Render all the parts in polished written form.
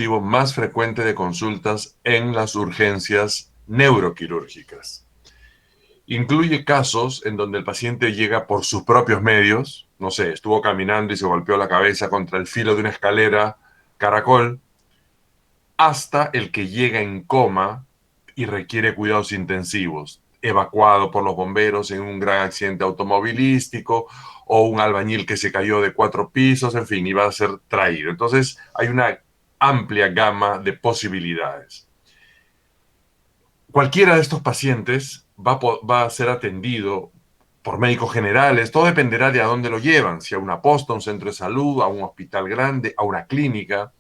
motivo más frecuente de consultas en las urgencias neuroquirúrgicas. Incluye casos en donde el paciente llega por sus propios medios, no sé, estuvo caminando y se golpeó la cabeza contra el filo de una escalera caracol, hasta el que llega en coma y requiere cuidados intensivos, evacuado por los bomberos en un gran accidente automovilístico o un albañil que se cayó de 4 pisos, en fin, y va a ser traído. Entonces, hay una amplia gama de posibilidades. Cualquiera de estos pacientes va a ser atendido por médicos generales, todo dependerá de a dónde lo llevan, si a una posta, a un centro de salud, a un hospital grande, a una clínica.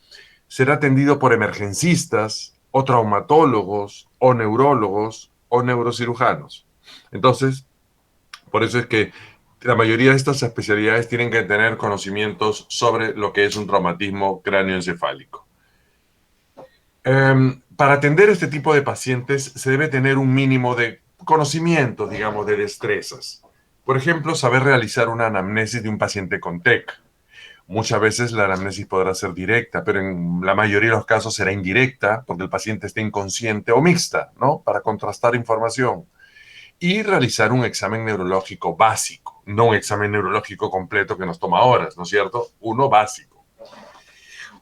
Será atendido por emergencistas, o traumatólogos, o neurólogos, o neurocirujanos. Entonces, por eso es que la mayoría de estas especialidades tienen que tener conocimientos sobre lo que es un traumatismo cráneoencefálico. Para atender este tipo de pacientes se debe tener un mínimo de conocimientos, digamos, de destrezas. Por ejemplo, saber realizar una anamnesis de un paciente con TEC. Muchas veces la anamnesis podrá ser directa, pero en la mayoría de los casos será indirecta porque el paciente está inconsciente o mixta, ¿no? Para contrastar información. Y realizar un examen neurológico básico, no un examen neurológico completo que nos toma horas, ¿no es cierto? Uno básico.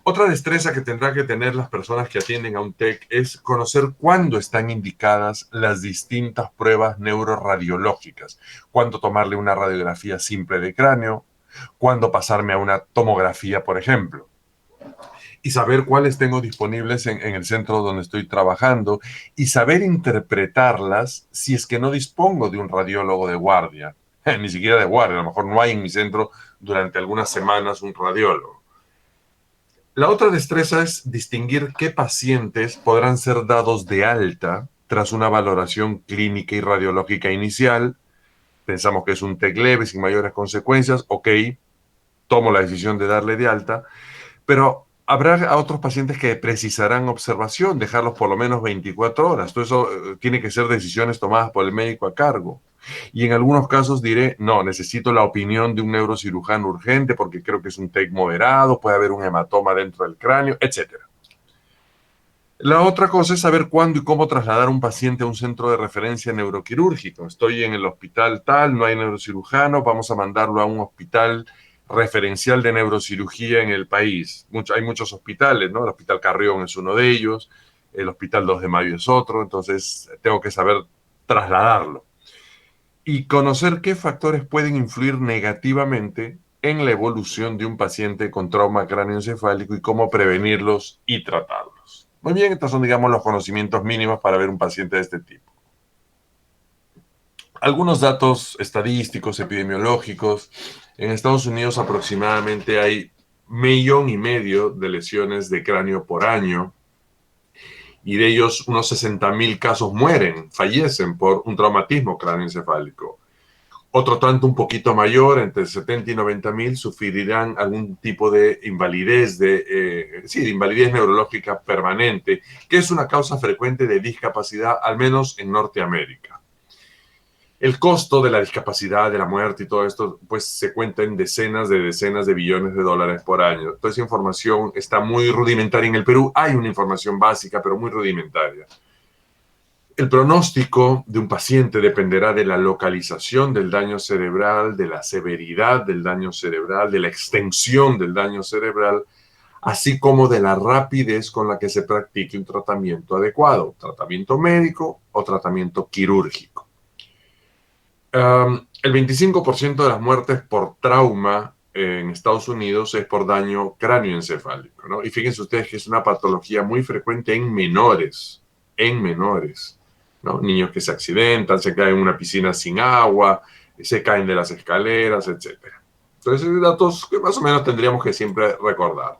Otra destreza que tendrán que tener las personas que atienden a un TEC es conocer cuándo están indicadas las distintas pruebas neuroradiológicas, cuándo tomarle una radiografía simple de cráneo, cuándo pasarme a una tomografía, por ejemplo, y saber cuáles tengo disponibles en el centro donde estoy trabajando y saber interpretarlas si es que no dispongo de un radiólogo de guardia, ni siquiera de guardia, a lo mejor no hay en mi centro durante algunas semanas un radiólogo. La otra destreza es distinguir qué pacientes podrán ser dados de alta tras una valoración clínica y radiológica inicial. Pensamos que es un TEC leve, sin mayores consecuencias. Ok, tomo la decisión de darle de alta, pero habrá otros pacientes que precisarán observación, dejarlos por lo menos 24 horas. Todo eso tiene que ser decisiones tomadas por el médico a cargo. Y en algunos casos diré, no, necesito la opinión de un neurocirujano urgente porque creo que es un TEC moderado, puede haber un hematoma dentro del cráneo, etcétera. La otra cosa es saber cuándo y cómo trasladar a un paciente a un centro de referencia neuroquirúrgico. Estoy en el hospital tal, no hay neurocirujano, vamos a mandarlo a un hospital referencial de neurocirugía en el país. Hay muchos hospitales, ¿no? El Hospital Carrión es uno de ellos, el Hospital 2 de Mayo es otro, entonces tengo que saber trasladarlo. Y conocer qué factores pueden influir negativamente en la evolución de un paciente con trauma cráneoencefálico y cómo prevenirlos y tratarlos. Muy bien, estos son, digamos, los conocimientos mínimos para ver un paciente de este tipo. Algunos datos estadísticos, epidemiológicos. En Estados Unidos aproximadamente hay 1,5 millones de lesiones de cráneo por año y de ellos unos 60,000 casos mueren, fallecen por un traumatismo cráneoencefálico. Otro tanto un poquito mayor, entre 70 y 90,000, sufrirán algún tipo de invalidez, de invalidez neurológica permanente, que es una causa frecuente de discapacidad, al menos en Norteamérica. El costo de la discapacidad, de la muerte y todo esto, pues se cuenta en decenas de billones de dólares por año. Toda esa información está muy rudimentaria en el Perú. Hay una información básica, pero muy rudimentaria. El pronóstico de un paciente dependerá de la localización del daño cerebral, de la severidad del daño cerebral, de la extensión del daño cerebral, así como de la rapidez con la que se practique un tratamiento adecuado, tratamiento médico o tratamiento quirúrgico. El 25% de las muertes por trauma en Estados Unidos es por daño cráneoencefálico, ¿no? Y fíjense ustedes que es una patología muy frecuente en menores, ¿no? Niños que se accidentan, se caen en una piscina sin agua, se caen de las escaleras, etc. Entonces, datos que más o menos tendríamos que siempre recordar.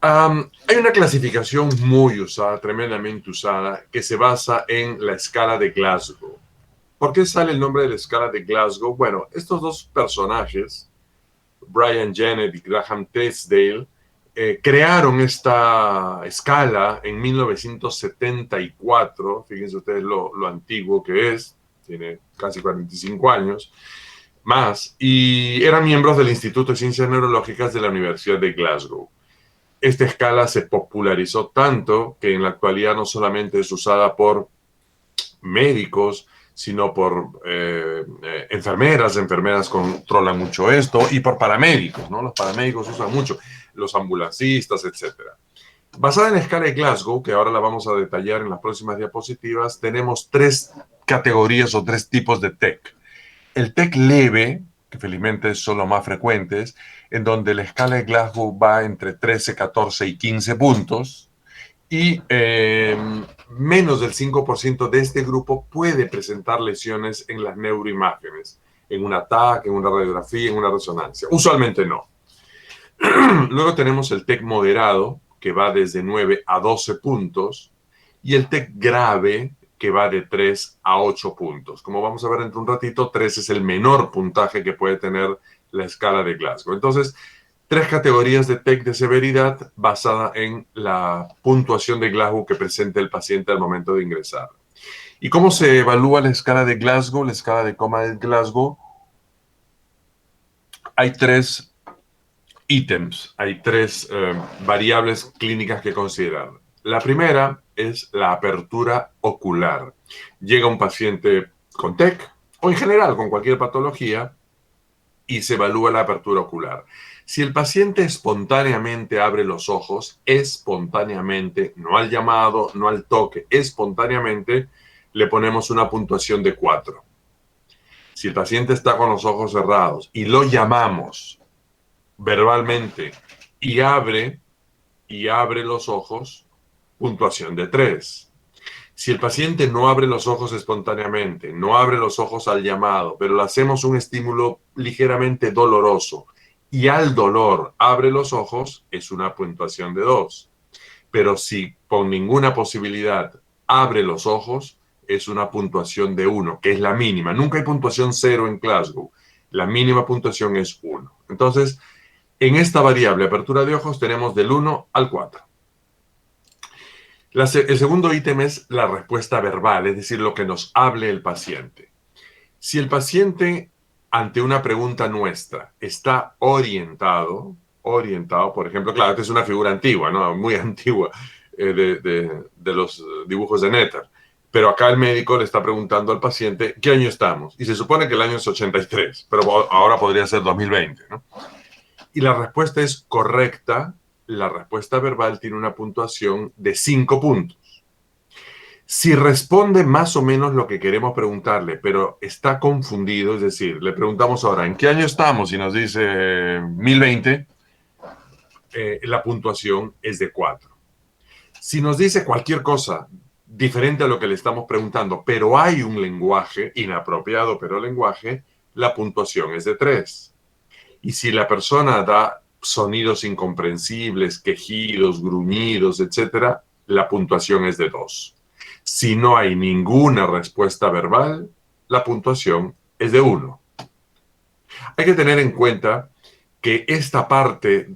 Hay una clasificación muy usada, tremendamente usada, que se basa en la escala de Glasgow. ¿Por qué sale el nombre de la escala de Glasgow? Bueno, estos dos personajes, Brian Jennett y Graham Teasdale, crearon esta escala en 1974. Fíjense ustedes lo antiguo que es, tiene casi 45 años más, y eran miembros del Instituto de Ciencias Neurológicas de la Universidad de Glasgow. Esta escala se popularizó tanto que en la actualidad no solamente es usada por médicos, sino por enfermeras controlan mucho esto, y por paramédicos, ¿no? Los paramédicos usan mucho, los ambulancistas, etcétera. Basada en la escala de Glasgow, que ahora la vamos a detallar en las próximas diapositivas, tenemos tres categorías o tres tipos de TEC. El TEC leve, que felizmente son los más frecuentes, en donde la escala de Glasgow va entre 13, 14 y 15 puntos, y menos del 5% de este grupo puede presentar lesiones en las neuroimágenes, en un TAC, en una radiografía, en una resonancia. Usualmente no. Luego tenemos el TEC moderado, que va desde 9 a 12 puntos, y el TEC grave, que va de 3 a 8 puntos. Como vamos a ver dentro de un ratito, 3 es el menor puntaje que puede tener la escala de Glasgow. Entonces, tres categorías de TEC de severidad basada en la puntuación de Glasgow que presenta el paciente al momento de ingresar. ¿Y cómo se evalúa la escala de Glasgow, la escala de coma de Glasgow? Hay tres ítems, hay tres variables clínicas que considerar. La primera es la apertura ocular. Llega un paciente con TEC o en general con cualquier patología y se evalúa la apertura ocular. Si el paciente espontáneamente abre los ojos, espontáneamente, no al llamado, no al toque, espontáneamente, le ponemos una puntuación de 4. Si el paciente está con los ojos cerrados y lo llamamos verbalmente y abre los ojos, puntuación de 3. Si el paciente no abre los ojos espontáneamente, no abre los ojos al llamado, pero le hacemos un estímulo ligeramente doloroso y al dolor abre los ojos, es una puntuación de 2. Pero si con ninguna posibilidad abre los ojos, es una puntuación de 1, que es la mínima. Nunca hay puntuación 0 en Glasgow. La mínima puntuación es 1. Entonces, en esta variable apertura de ojos tenemos del 1 al 4. El segundo ítem es la respuesta verbal, es decir, lo que nos hable el paciente. Si el paciente, ante una pregunta nuestra, está orientado, por ejemplo, claro, esta es una figura antigua, ¿no? Muy antigua, de los dibujos de Netter. Pero acá el médico le está preguntando al paciente, ¿qué año estamos? Y se supone que el año es 83, pero ahora podría ser 2020, ¿no? Y la respuesta es correcta. La respuesta verbal tiene una puntuación de 5 puntos. Si responde más o menos lo que queremos preguntarle, pero está confundido, es decir, le preguntamos ahora, ¿en qué año estamos? Y nos dice 1020, la puntuación es de 4. Si nos dice cualquier cosa diferente a lo que le estamos preguntando, pero hay un lenguaje inapropiado, pero lenguaje, la puntuación es de 3. Y si la persona da sonidos incomprensibles, quejidos, gruñidos, etc., la puntuación es de 2. Si no hay ninguna respuesta verbal, la puntuación es de 1. Hay que tener en cuenta que esta parte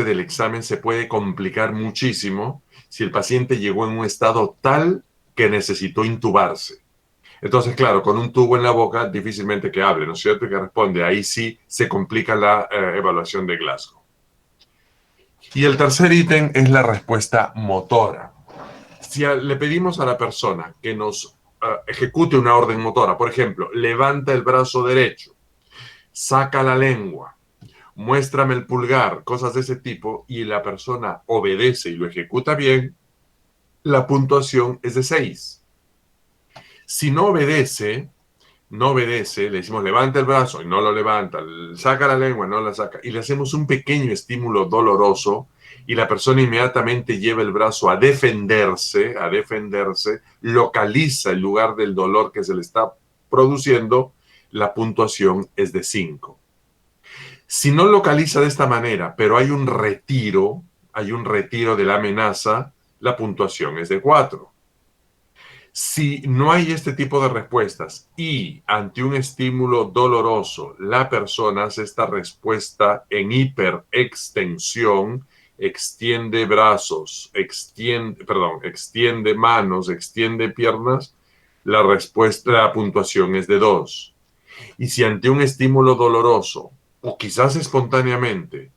del examen se puede complicar muchísimo si el paciente llegó en un estado tal que necesitó intubarse. Entonces, claro, con un tubo en la boca, difícilmente que hable, ¿no es cierto? Que responde. Ahí sí se complica la evaluación de Glasgow. Y el tercer ítem es la respuesta motora. Si le pedimos a la persona que nos ejecute una orden motora, por ejemplo, levanta el brazo derecho, saca la lengua, muéstrame el pulgar, cosas de ese tipo, y la persona obedece y lo ejecuta bien, la puntuación es de 6. Si no obedece, le decimos levanta el brazo y no lo levanta, saca la lengua, no la saca, y le hacemos un pequeño estímulo doloroso y la persona inmediatamente lleva el brazo a defenderse, localiza el lugar del dolor que se le está produciendo, la puntuación es de 5. Si no localiza de esta manera, pero hay un retiro de la amenaza, la puntuación es de 4. Si no hay este tipo de respuestas y ante un estímulo doloroso la persona hace esta respuesta en hiperextensión, extiende brazos, extiende manos, extiende piernas, la puntuación es de 2. Y si ante un estímulo doloroso o quizás espontáneamente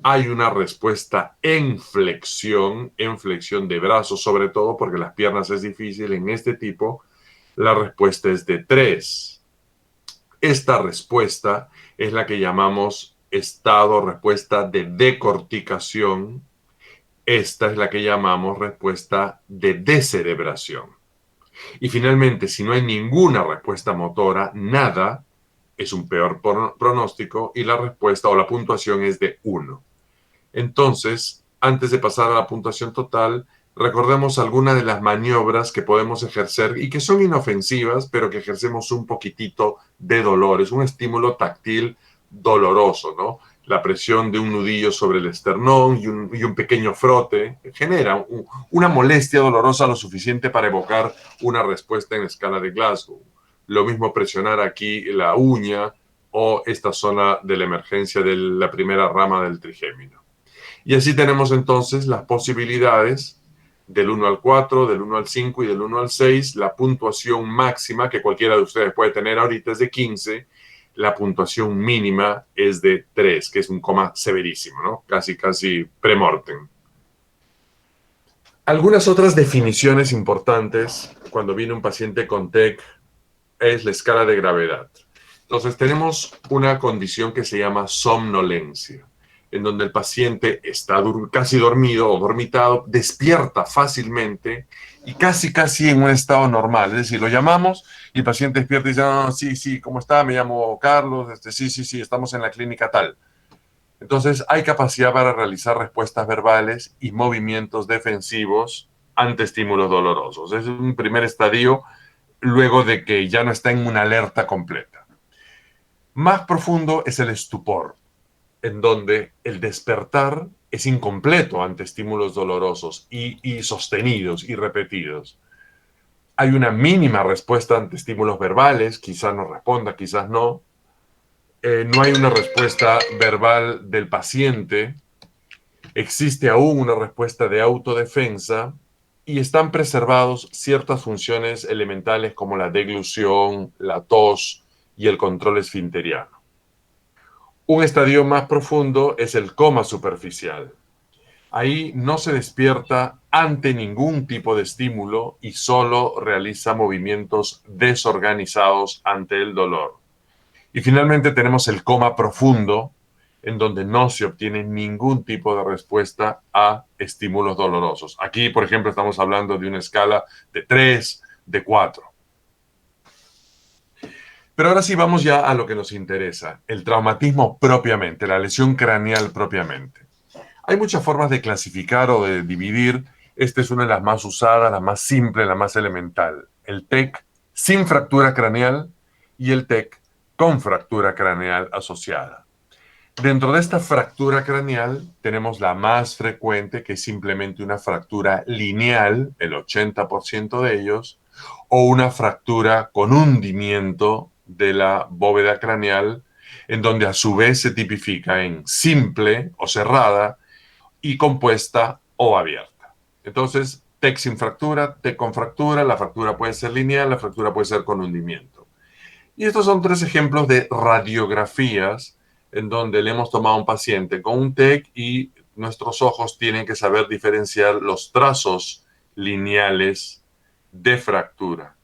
Hay una respuesta en flexión de brazos, sobre todo porque las piernas es difícil. En este tipo, la respuesta es de 3. Esta respuesta es la que llamamos estado respuesta de decorticación. Esta es la que llamamos respuesta de descerebración. Y finalmente, si no hay ninguna respuesta motora, nada, es un peor pronóstico y la respuesta o la puntuación es de 1. Entonces, antes de pasar a la puntuación total, recordemos algunas de las maniobras que podemos ejercer y que son inofensivas, pero que ejercemos un poquitito de dolor. Es un estímulo táctil doloroso, ¿no? La presión de un nudillo sobre el esternón y un pequeño frote genera una molestia dolorosa lo suficiente para evocar una respuesta en escala de Glasgow. Lo mismo presionar aquí la uña o esta zona de la emergencia de la primera rama del trigémino. Y así tenemos entonces las posibilidades del 1 al 4, del 1 al 5 y del 1 al 6. La puntuación máxima que cualquiera de ustedes puede tener ahorita es de 15. La puntuación mínima es de 3, que es un coma severísimo, ¿no? Casi, casi premortem. Algunas otras definiciones importantes cuando viene un paciente con TEC es la escala de gravedad. Entonces tenemos una condición que se llama somnolencia, en donde el paciente está casi dormido o dormitado, despierta fácilmente y casi en un estado normal. Es decir, lo llamamos y el paciente despierta y dice, oh, sí, ¿cómo está? Me llamo Carlos, sí, estamos en la clínica tal. Entonces hay capacidad para realizar respuestas verbales y movimientos defensivos ante estímulos dolorosos. Es un primer estadio luego de que ya no está en una alerta completa. Más profundo es el estupor, en donde el despertar es incompleto ante estímulos dolorosos y sostenidos y repetidos. Hay una mínima respuesta ante estímulos verbales, quizás nos responda, quizás no. No hay una respuesta verbal del paciente. Existe aún una respuesta de autodefensa y están preservados ciertas funciones elementales como la deglución, la tos y el control esfinteriano. Un estadio más profundo es el coma superficial. Ahí no se despierta ante ningún tipo de estímulo y solo realiza movimientos desorganizados ante el dolor. Y finalmente tenemos el coma profundo, en donde no se obtiene ningún tipo de respuesta a estímulos dolorosos. Aquí, por ejemplo, estamos hablando de una escala de 3, de 4. Pero ahora sí vamos ya a lo que nos interesa, el traumatismo propiamente, la lesión craneal propiamente. Hay muchas formas de clasificar o de dividir. Esta es una de las más usadas, la más simple, la más elemental. El TEC sin fractura craneal y el TEC con fractura craneal asociada. Dentro de esta fractura craneal tenemos la más frecuente, que es simplemente una fractura lineal, el 80% de ellos, o una fractura con hundimiento de la bóveda craneal, en donde a su vez se tipifica en simple o cerrada y compuesta o abierta. Entonces, TEC sin fractura, TEC con fractura, la fractura puede ser lineal, la fractura puede ser con hundimiento. Y estos son 3 ejemplos de radiografías en donde le hemos tomado a un paciente con un TEC y nuestros ojos tienen que saber diferenciar los trazos lineales de fractura,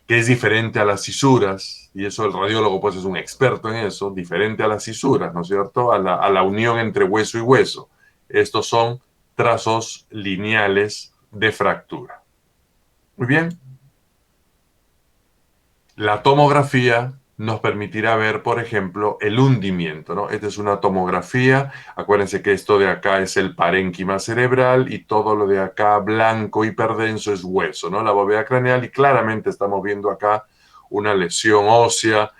que es diferente a las cisuras, y eso el radiólogo pues es un experto en eso, diferente a las cisuras, ¿no es cierto? A la unión entre hueso y hueso. Estos son trazos lineales de fractura. Muy bien. La tomografía nos permitirá ver, por ejemplo, el hundimiento, ¿no? Esta es una tomografía. Acuérdense que esto de acá es el parénquima cerebral y todo lo de acá blanco hiperdenso es hueso, ¿no? La bóveda craneal y claramente estamos viendo acá una lesión ósea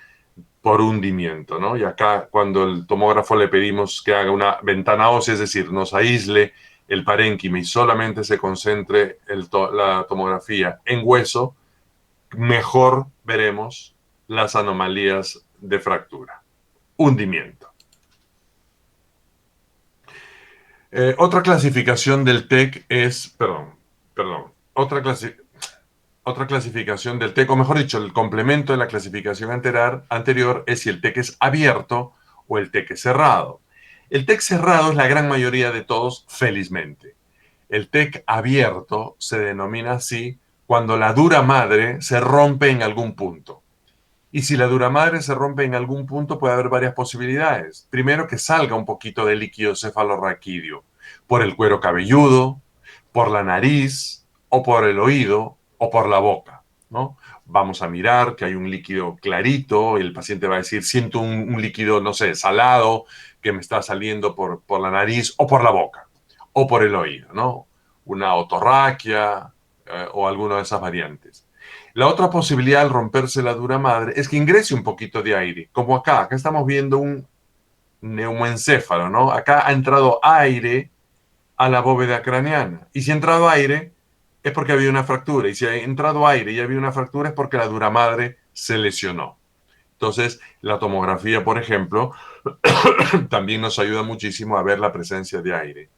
por hundimiento, ¿no? Y acá cuando el tomógrafo le pedimos que haga una ventana ósea, es decir, nos aísle el parénquima y solamente se concentre la tomografía en hueso, mejor veremos las anomalías de fractura. Hundimiento. Otra clasificación del TEC es, otra clasificación del TEC, o mejor dicho, el complemento de la clasificación anterior es si el TEC es abierto o el TEC es cerrado. El TEC cerrado es la gran mayoría de todos, felizmente. El TEC abierto se denomina así cuando la dura madre se rompe en algún punto. Y si la dura madre se rompe en algún punto, puede haber varias posibilidades. Primero, que salga un poquito de líquido cefalorraquídeo por el cuero cabelludo, por la nariz, o por el oído, o por la boca, ¿no? Vamos a mirar que hay un líquido clarito y el paciente va a decir, siento un líquido, no sé, salado que me está saliendo por la nariz o por la boca, o por el oído, ¿no? Una otorraquia o alguna de esas variantes. La otra posibilidad al romperse la dura madre es que ingrese un poquito de aire, como acá. Acá estamos viendo un neumoencéfalo, ¿no? Acá ha entrado aire a la bóveda craneana. Y si ha entrado aire, es porque había una fractura. Y si ha entrado aire y había una fractura, es porque la dura madre se lesionó. Entonces, la tomografía, por ejemplo, también nos ayuda muchísimo a ver la presencia de aire.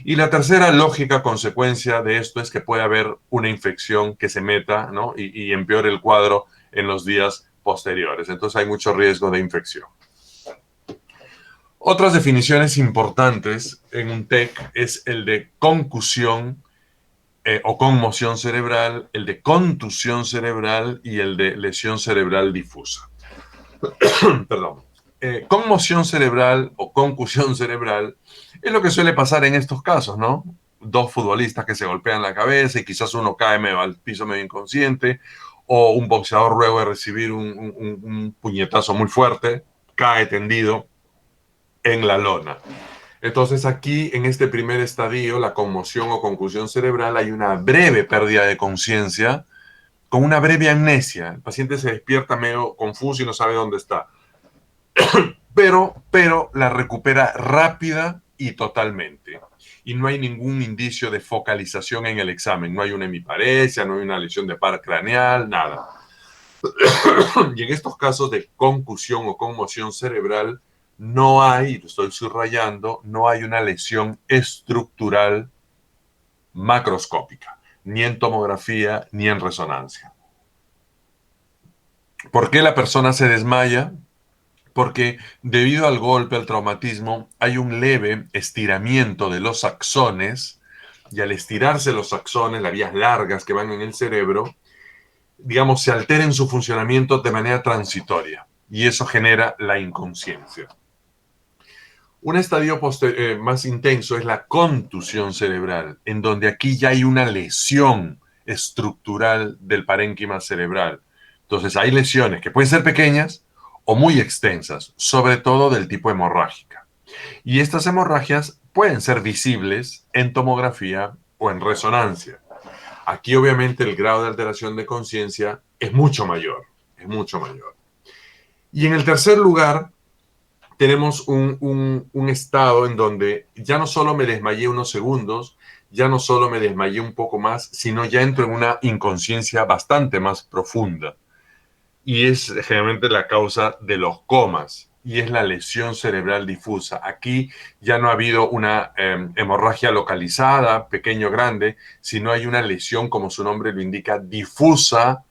Y la tercera lógica consecuencia de esto es que puede haber una infección que se meta, ¿no? y empeore el cuadro en los días posteriores. Entonces hay mucho riesgo de infección. Otras definiciones importantes en un TEC es el de concusión o conmoción cerebral, el de contusión cerebral y el de lesión cerebral difusa. Perdón. Conmoción cerebral o concusión cerebral es lo que suele pasar en estos casos, ¿no? Dos futbolistas que se golpean la cabeza y quizás uno cae medio al piso medio inconsciente, o un boxeador luego de recibir un puñetazo muy fuerte, cae tendido en la lona. Entonces aquí, en este primer estadio, la conmoción o concusión cerebral, hay una breve pérdida de conciencia con una breve amnesia. El paciente se despierta medio confuso y no sabe dónde está. Pero la recupera rápida y totalmente. Y no hay ningún indicio de focalización en el examen. No hay una hemiparesia, no hay una lesión de par craneal, nada. Y en estos casos de concusión o conmoción cerebral, no hay, lo estoy subrayando, no hay una lesión estructural macroscópica, ni en tomografía ni en resonancia. ¿Por qué la persona se desmaya? Porque debido al golpe, al traumatismo, hay un leve estiramiento de los axones, y al estirarse los axones, las vías largas que van en el cerebro, digamos, se altera en su funcionamiento de manera transitoria, y eso genera la inconsciencia. Un estadio más intenso es la contusión cerebral, en donde aquí ya hay una lesión estructural del parénquima cerebral. Entonces hay lesiones que pueden ser pequeñas o muy extensas, sobre todo del tipo hemorrágica. Y estas hemorragias pueden ser visibles en tomografía o en resonancia. Aquí obviamente el grado de alteración de conciencia es mucho mayor, es mucho mayor. Y en el tercer lugar, tenemos un estado en donde ya no solo me desmayé unos segundos, ya no solo me desmayé un poco más, sino ya entro en una inconsciencia bastante más profunda. Y es generalmente la causa de los comas, y es la lesión cerebral difusa. Aquí ya no ha habido una hemorragia localizada, pequeño o grande, sino hay una lesión, como su nombre lo indica, difusa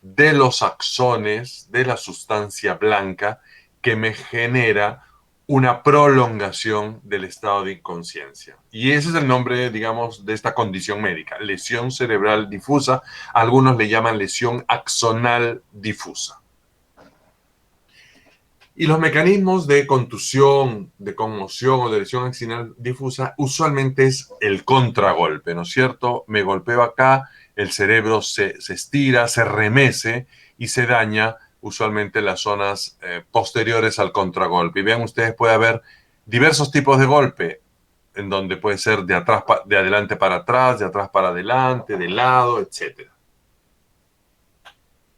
de los axones, de la sustancia blanca, que me genera una prolongación del estado de inconsciencia. Y ese es el nombre, digamos, de esta condición médica, lesión cerebral difusa. Algunos le llaman lesión axonal difusa. Y los mecanismos de contusión, de conmoción o de lesión axonal difusa usualmente es el contragolpe, ¿no es cierto? Me golpeo acá, el cerebro se estira, se remece y se daña usualmente las zonas posteriores al contragolpe. Y vean ustedes, puede haber diversos tipos de golpe, en donde puede ser de atrás, de adelante para atrás, de atrás para adelante, de lado, etc.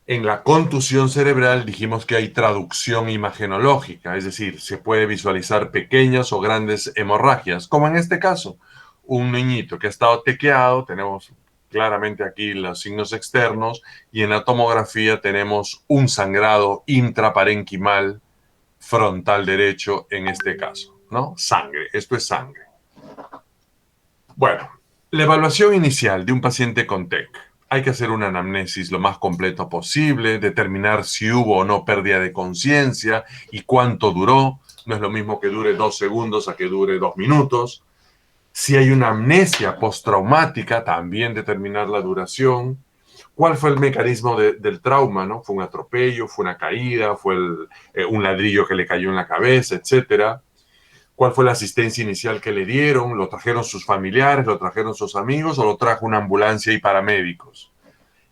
En la contusión cerebral dijimos que hay traducción imagenológica, es decir, se puede visualizar pequeñas o grandes hemorragias, como en este caso, un niñito que ha estado tequeado, tenemos claramente aquí los signos externos, y en la tomografía tenemos un sangrado intraparenquimal frontal derecho en este caso, ¿no? Sangre, esto es sangre. Bueno, la evaluación inicial de un paciente con TEC. Hay que hacer una anamnesis lo más completo posible, determinar si hubo o no pérdida de conciencia y cuánto duró. No es lo mismo que dure 2 segundos a que dure 2 minutos. Si hay una amnesia postraumática, también determinar la duración. ¿Cuál fue el mecanismo del trauma? ¿No? ¿Fue un atropello? ¿Fue una caída? ¿Fue un ladrillo que le cayó en la cabeza? Etcétera. ¿Cuál fue la asistencia inicial que le dieron? ¿Lo trajeron sus familiares? ¿Lo trajeron sus amigos? ¿O lo trajo una ambulancia y paramédicos?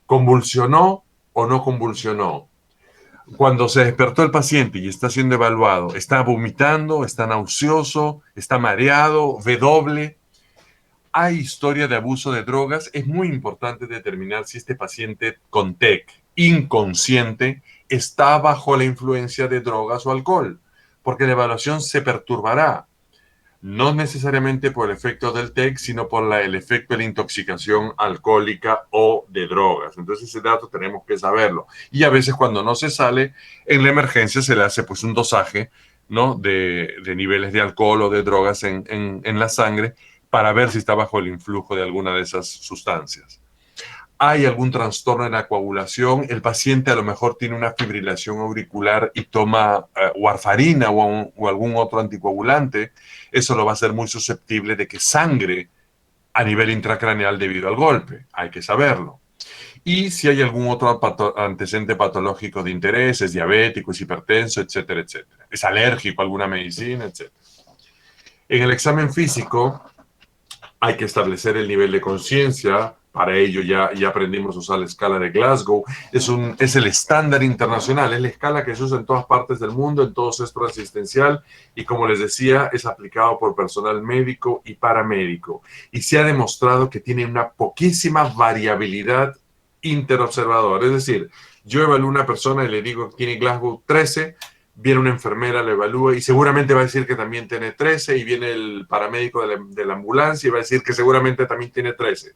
¿Convulsionó o no convulsionó? Cuando se despertó el paciente y está siendo evaluado, ¿está vomitando? ¿Está nauseoso? ¿Está mareado? ¿Ve doble? ¿Hay historia de abuso de drogas? Es muy importante determinar si este paciente con TEC inconsciente está bajo la influencia de drogas o alcohol, porque la evaluación se perturbará, no necesariamente por el efecto del TEC, sino por el efecto de la intoxicación alcohólica o de drogas. Entonces ese dato tenemos que saberlo. Y a veces cuando no se sale, en la emergencia se le hace pues un dosaje, ¿no? de niveles de alcohol o de drogas en la sangre para ver si está bajo el influjo de alguna de esas sustancias. Hay algún trastorno en la coagulación, el paciente a lo mejor tiene una fibrilación auricular y toma warfarina o algún otro anticoagulante, eso lo va a hacer muy susceptible de que sangre a nivel intracraneal debido al golpe, hay que saberlo. Y si hay algún otro antecedente patológico de interés, es diabético, es hipertenso, etcétera, etcétera. Es alérgico a alguna medicina, etcétera. En el examen físico hay que establecer el nivel de conciencia. Para ello ya aprendimos a usar la escala de Glasgow. Es el estándar internacional, es la escala que se usa en todas partes del mundo, en todo centro asistencial y como les decía, es aplicado por personal médico y paramédico. Y se ha demostrado que tiene una poquísima variabilidad interobservador. Es decir, yo evalúo a una persona y le digo que tiene Glasgow 13, viene una enfermera, lo evalúa y seguramente va a decir que también tiene 13 y viene el paramédico de la ambulancia y va a decir que seguramente también tiene 13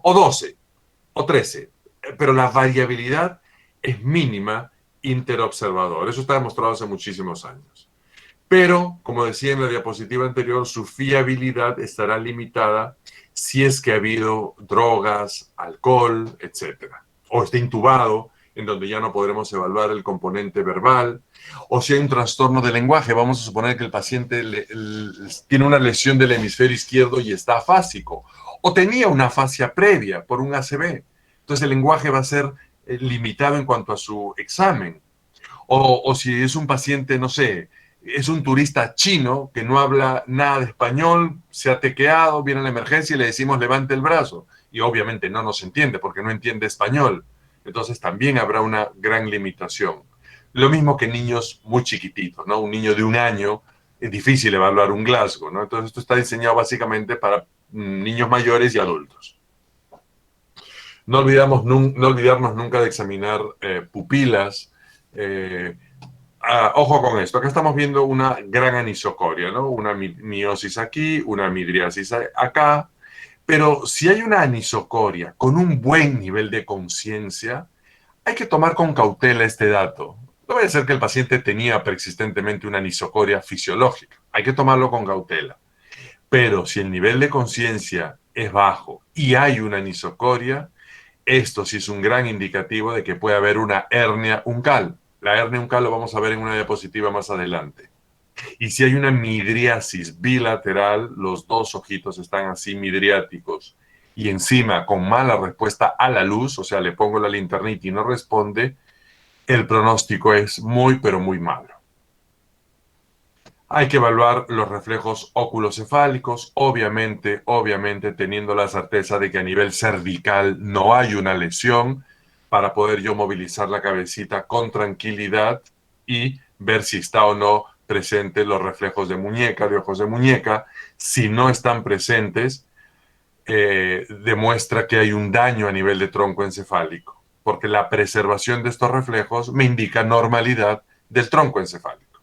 o 12 o 13, pero la variabilidad es mínima interobservador. Eso está demostrado hace muchísimos años. Pero, como decía en la diapositiva anterior, su fiabilidad estará limitada si es que ha habido drogas, alcohol, etcétera. O está intubado, en donde ya no podremos evaluar el componente verbal, o si hay un trastorno de lenguaje, vamos a suponer que el paciente tiene una lesión del hemisferio izquierdo y está afásico, o tenía una afasia previa por un ACV. Entonces el lenguaje va a ser limitado en cuanto a su examen. O si es un paciente, no sé, es un turista chino que no habla nada de español, se ha tequeado, viene a la emergencia y le decimos levante el brazo. Y obviamente no nos entiende porque no entiende español. Entonces también habrá una gran limitación. Lo mismo que niños muy chiquititos, ¿no? Un niño de 1 año es difícil evaluar un Glasgow, ¿no? Entonces esto está diseñado básicamente para niños mayores y adultos. No olvidarnos nunca de examinar pupilas. Ojo con esto, acá estamos viendo una gran anisocoria, ¿no? Una miosis aquí, una midriasis acá, pero si hay una anisocoria con un buen nivel de conciencia, hay que tomar con cautela este dato. No vaya a ser que el paciente tenía persistentemente una anisocoria fisiológica, hay que tomarlo con cautela. Pero si el nivel de conciencia es bajo y hay una anisocoria, esto sí es un gran indicativo de que puede haber una hernia uncal. La hernia uncal lo vamos a ver en una diapositiva más adelante. Y si hay una midriasis bilateral, los dos ojitos están así midriáticos y encima con mala respuesta a la luz, o sea, le pongo la linternita y no responde, el pronóstico es muy, pero muy malo. Hay que evaluar los reflejos oculocefálicos, obviamente teniendo la certeza de que a nivel cervical no hay una lesión para poder yo movilizar la cabecita con tranquilidad y ver si está o no presentes los reflejos de muñeca, de ojos de muñeca. Si no están presentes, demuestra que hay un daño a nivel de tronco encefálico, porque la preservación de estos reflejos me indica normalidad del tronco encefálico.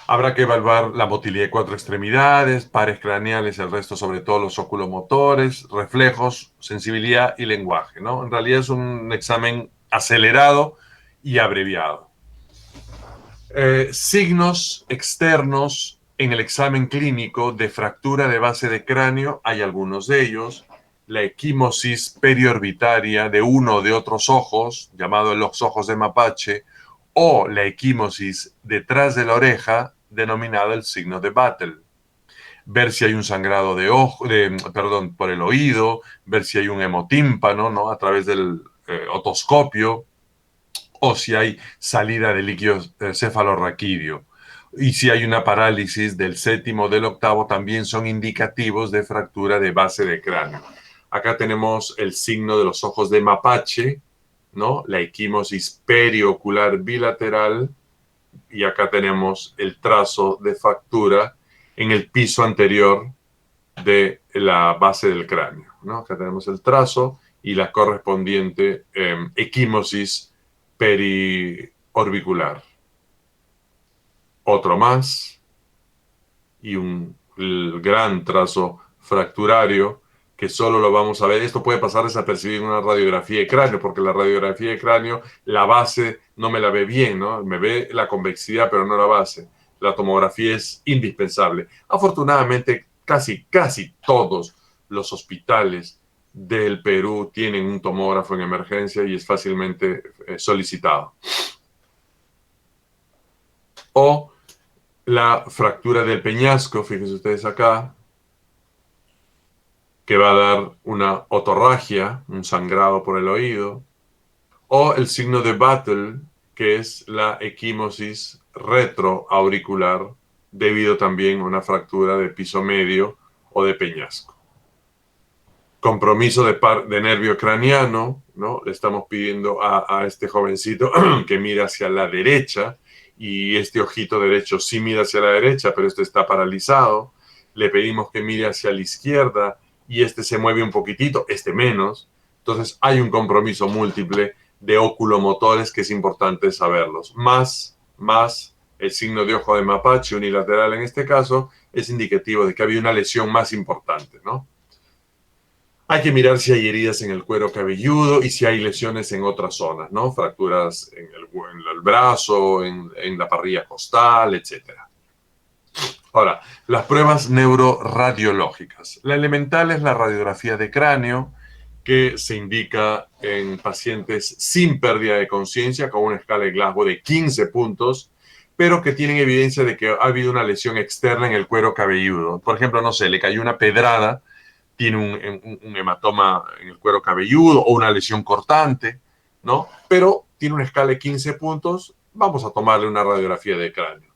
Habrá que evaluar la motilidad de 4 extremidades, pares craneales, el resto, sobre todo los oculomotores, reflejos, sensibilidad y lenguaje, ¿no? En realidad es un examen acelerado y abreviado. Signos externos en el examen clínico de fractura de base de cráneo, hay algunos de ellos. La equimosis periorbitaria de uno o de otros ojos, llamado los ojos de mapache, o la equimosis detrás de la oreja, denominada el signo de Battle. Ver si hay un sangrado por el oído, ver si hay un hemotímpano, ¿no? A través del otoscopio, o si hay salida de líquido cefalorraquídeo. Y si hay una parálisis del séptimo o del octavo, también son indicativos de fractura de base de cráneo. Acá tenemos el signo de los ojos de mapache, ¿no? La equimosis periocular bilateral, y acá tenemos el trazo de fractura en el piso anterior de la base del cráneo, ¿no? Acá tenemos el trazo y la correspondiente equimosis periorbicular. Otro más y el gran trazo fracturario que solo lo vamos a ver. Esto puede pasar desapercibido en una radiografía de cráneo, porque la radiografía de cráneo, la base no me la ve bien, ¿no? Me ve la convexidad, pero no la base. La tomografía es indispensable. Afortunadamente, casi todos los hospitales del Perú tienen un tomógrafo en emergencia y es fácilmente solicitado. O la fractura del peñasco, fíjense ustedes acá, que va a dar una otorragia, un sangrado por el oído, o el signo de Battle, que es la equimosis retroauricular, debido también a una fractura de piso medio o de peñasco. Compromiso de nervio craneano, ¿no? Le estamos pidiendo a este jovencito que mire hacia la derecha, y este ojito derecho sí mira hacia la derecha, pero este está paralizado. Le pedimos que mire hacia la izquierda y este se mueve un poquitito, este menos. Entonces hay un compromiso múltiple de oculomotores que es importante saberlos. Más el signo de ojo de mapache unilateral en este caso es indicativo de que había una lesión más importante, ¿no? Hay que mirar si hay heridas en el cuero cabelludo y si hay lesiones en otras zonas, ¿no? Fracturas en el brazo, en la parrilla costal, etc. Ahora, las pruebas neuroradiológicas. La elemental es la radiografía de cráneo, que se indica en pacientes sin pérdida de conciencia con una escala de Glasgow de 15 puntos, pero que tienen evidencia de que ha habido una lesión externa en el cuero cabelludo. Por ejemplo, no sé, le cayó una pedrada, tiene un hematoma en el cuero cabelludo o una lesión cortante, ¿no? Pero tiene una escala de 15 puntos, vamos a tomarle una radiografía de cráneo.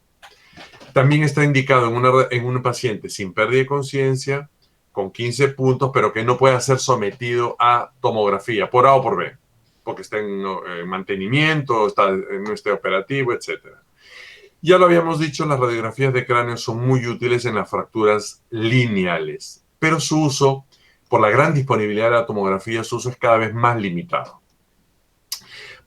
También está indicado en un paciente sin pérdida de conciencia, con 15 puntos, pero que no pueda ser sometido a tomografía, por A o por B, porque está en mantenimiento, no está operativo, etc. Ya lo habíamos dicho, las radiografías de cráneo son muy útiles en las fracturas lineales, pero su uso, por la gran disponibilidad de la tomografía, su uso es cada vez más limitado.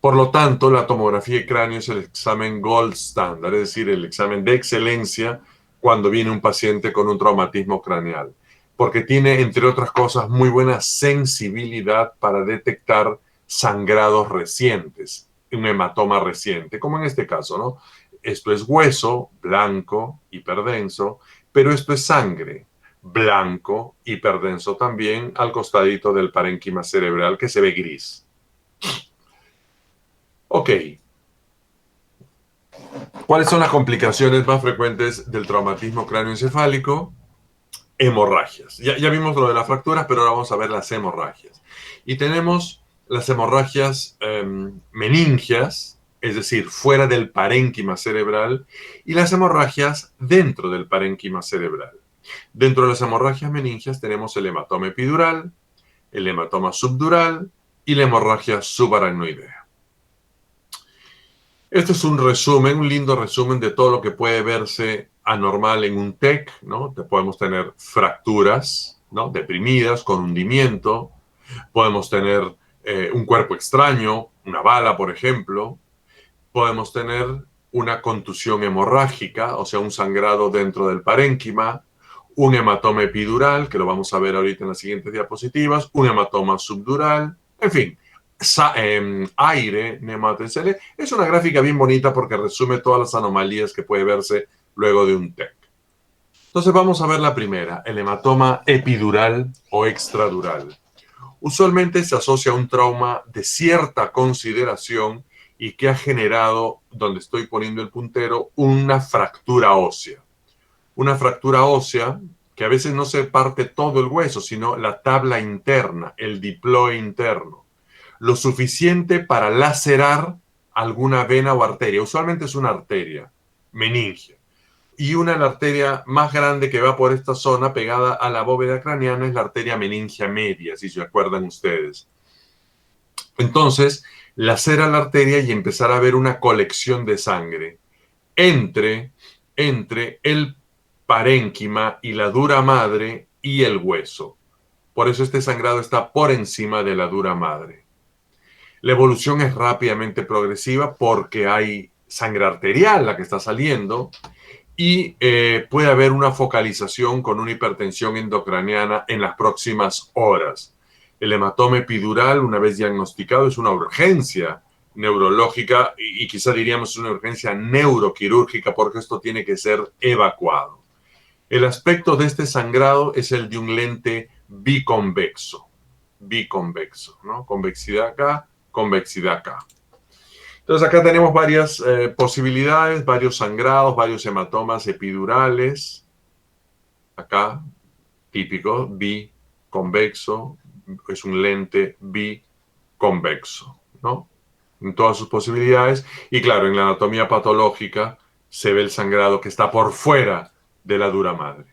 Por lo tanto, la tomografía de cráneo es el examen gold standard, es decir, el examen de excelencia cuando viene un paciente con un traumatismo craneal, porque tiene, entre otras cosas, muy buena sensibilidad para detectar sangrados recientes, un hematoma reciente, como en este caso, ¿no? Esto es hueso, blanco, hiperdenso, pero esto es sangre, blanco, hiperdenso también, al costadito del parénquima cerebral, que se ve gris. Ok. ¿Cuáles son las complicaciones más frecuentes del traumatismo cráneoencefálico? Hemorragias. Ya vimos lo de las fracturas, pero ahora vamos a ver las hemorragias. Y tenemos las hemorragias meningias, es decir, fuera del parénquima cerebral, y las hemorragias dentro del parénquima cerebral. Dentro de las hemorragias meningias tenemos el hematoma epidural, el hematoma subdural y la hemorragia subaracnoidea. Este es un resumen, un lindo resumen de todo lo que puede verse anormal en un TEC, ¿no? Podemos tener fracturas, ¿no? Deprimidas, con hundimiento. Podemos tener un cuerpo extraño, una bala, por ejemplo. Podemos tener una contusión hemorrágica, o sea, un sangrado dentro del parénquima, un hematoma epidural, que lo vamos a ver ahorita en las siguientes diapositivas, un hematoma subdural, en fin. Aire nematoencele. Es una gráfica bien bonita porque resume todas las anomalías que puede verse luego de un TEC. Entonces vamos a ver la primera, el hematoma epidural o extradural. Usualmente se asocia a un trauma de cierta consideración y que ha generado, donde estoy poniendo el puntero, una fractura ósea. Una fractura ósea que a veces no se parte todo el hueso, sino la tabla interna, el diploe interno. Lo suficiente para lacerar alguna vena o arteria. Usualmente es una arteria meningia. Y una la arteria más grande que va por esta zona pegada a la bóveda craneana es la arteria meningia media, si se acuerdan ustedes. Entonces, lacera la arteria y empezar a ver una colección de sangre entre, entre el parénquima y la dura madre y el hueso. Por eso este sangrado está por encima de la dura madre. La evolución es rápidamente progresiva porque hay sangre arterial la que está saliendo y puede haber una focalización con una hipertensión endocraniana en las próximas horas. El hematoma epidural, una vez diagnosticado, es una urgencia neurológica y quizá diríamos una urgencia neuroquirúrgica porque esto tiene que ser evacuado. El aspecto de este sangrado es el de un lente biconvexo, ¿no? Convexidad acá, convexidad acá. Entonces acá tenemos varias posibilidades, varios sangrados, varios hematomas epidurales. Acá, típico, biconvexo, es un lente biconvexo, ¿no? En todas sus posibilidades. Y claro, en la anatomía patológica se ve el sangrado que está por fuera de la dura madre.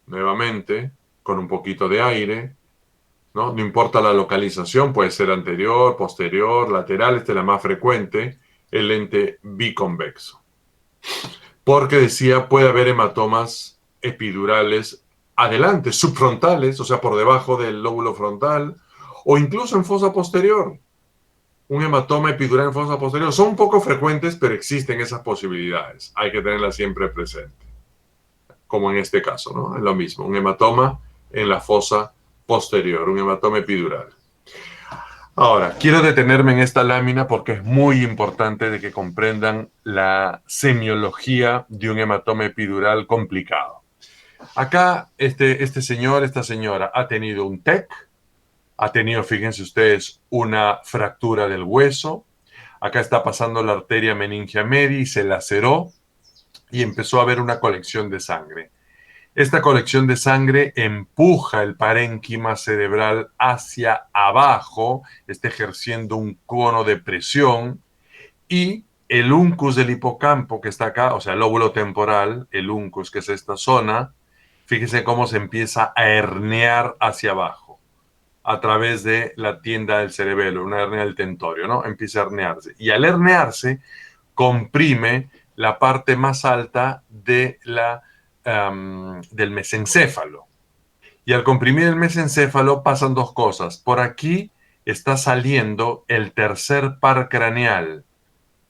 Nuevamente, con un poquito de aire, ¿no? No importa la localización, puede ser anterior, posterior, lateral, esta es la más frecuente, el lente biconvexo. Porque decía, puede haber hematomas epidurales adelante, subfrontales, o sea, por debajo del lóbulo frontal, o incluso en fosa posterior. Un hematoma epidural en fosa posterior. Son poco frecuentes, pero existen esas posibilidades. Hay que tenerlas siempre presente. Como en este caso, ¿no? Es lo mismo, un hematoma en la fosa posterior, un hematoma epidural. Ahora, quiero detenerme en esta lámina porque es muy importante de que comprendan la semiología de un hematoma epidural complicado. Acá, este señor, esta señora ha tenido un TEC, ha tenido, fíjense ustedes, una fractura del hueso. Acá está pasando la arteria meningia media y se laceró y empezó a haber una colección de sangre. Esta colección de sangre empuja el parénquima cerebral hacia abajo, está ejerciendo un cono de presión y el uncus del hipocampo que está acá, o sea, el lóbulo temporal, el uncus que es esta zona, fíjese cómo se empieza a herniar hacia abajo a través de la tienda del cerebelo, una hernia del tentorio, ¿no? Empieza a herniarse. Y al herniarse, comprime la parte más alta de del mesencéfalo. Y al comprimir el mesencéfalo pasan dos cosas. Por aquí está saliendo el tercer par craneal,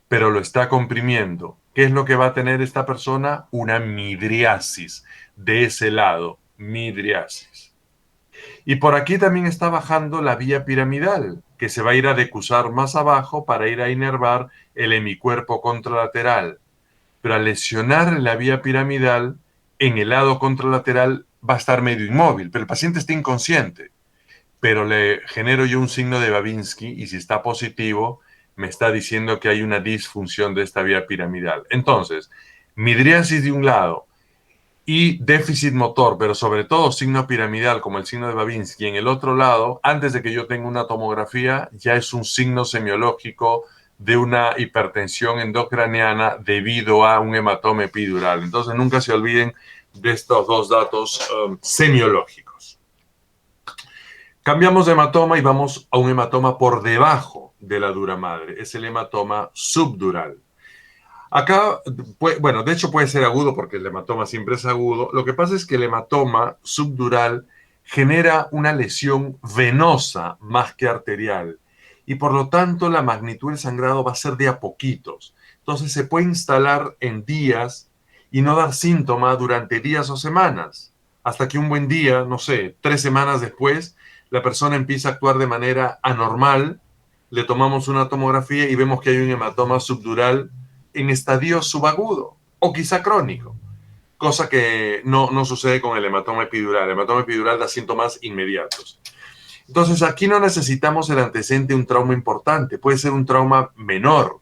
pero lo está comprimiendo. ¿Qué es lo que va a tener esta persona? Una midriasis de ese lado, midriasis. Y por aquí también está bajando la vía piramidal, que se va a ir a decusar más abajo para ir a inervar el hemicuerpo contralateral. Pero al lesionar la vía piramidal, en el lado contralateral va a estar medio inmóvil, pero el paciente está inconsciente. Pero le genero yo un signo de Babinski y si está positivo, me está diciendo que hay una disfunción de esta vía piramidal. Entonces, midriasis de un lado y déficit motor, pero sobre todo signo piramidal como el signo de Babinski en el otro lado, antes de que yo tenga una tomografía, ya es un signo semiológico de una hipertensión endocraniana debido a un hematoma epidural. Entonces nunca se olviden de estos dos datos semiológicos. Cambiamos de hematoma y vamos a un hematoma por debajo de la dura madre. Es el hematoma subdural. Acá, bueno, de hecho puede ser agudo porque el hematoma siempre es agudo. Lo que pasa es que el hematoma subdural genera una lesión venosa más que arterial y por lo tanto la magnitud del sangrado va a ser de a poquitos. Entonces se puede instalar en días y no dar síntoma durante días o semanas, hasta que un buen día, no sé, 3 semanas después, la persona empieza a actuar de manera anormal, le tomamos una tomografía y vemos que hay un hematoma subdural en estadio subagudo o quizá crónico, cosa que no sucede con el hematoma epidural. El hematoma epidural da síntomas inmediatos. Entonces, aquí no necesitamos el antecedente de un trauma importante, puede ser un trauma menor.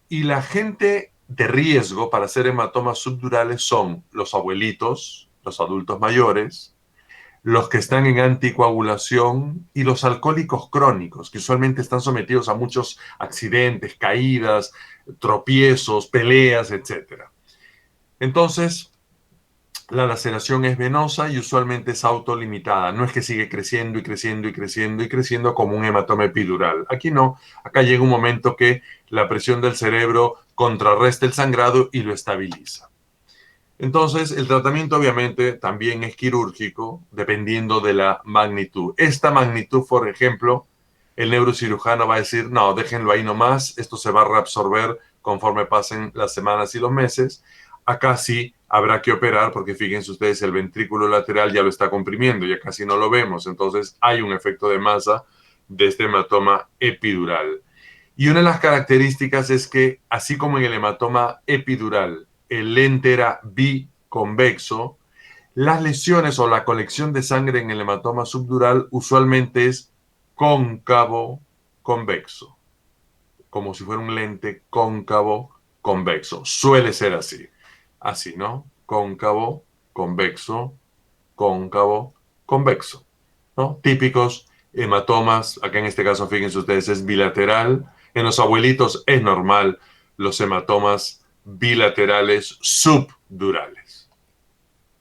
Y la gente de riesgo para hacer hematomas subdurales son los abuelitos, los adultos mayores, los que están en anticoagulación y los alcohólicos crónicos, que usualmente están sometidos a muchos accidentes, caídas, tropiezos, peleas, etc. Entonces, la laceración es venosa y usualmente es autolimitada. No es que sigue creciendo y creciendo y creciendo y creciendo como un hematoma epidural. Aquí no. Acá llega un momento que la presión del cerebro contrarresta el sangrado y lo estabiliza. Entonces, el tratamiento obviamente también es quirúrgico, dependiendo de la magnitud. Esta magnitud, por ejemplo, el neurocirujano va a decir, no, déjenlo ahí nomás, esto se va a reabsorber conforme pasen las semanas y los meses. Acá sí habrá que operar porque fíjense ustedes, el ventrículo lateral ya lo está comprimiendo, ya casi no lo vemos. Entonces, hay un efecto de masa de este hematoma epidural. Y una de las características es que, así como en el hematoma epidural, el lente era biconvexo, las lesiones o la colección de sangre en el hematoma subdural usualmente es cóncavo convexo, como si fuera un lente cóncavo convexo. Suele ser así. Así, ¿no? Cóncavo, convexo, cóncavo, convexo, ¿no? Típicos hematomas, acá en este caso, fíjense ustedes, es bilateral. En los abuelitos es normal los hematomas bilaterales subdurales.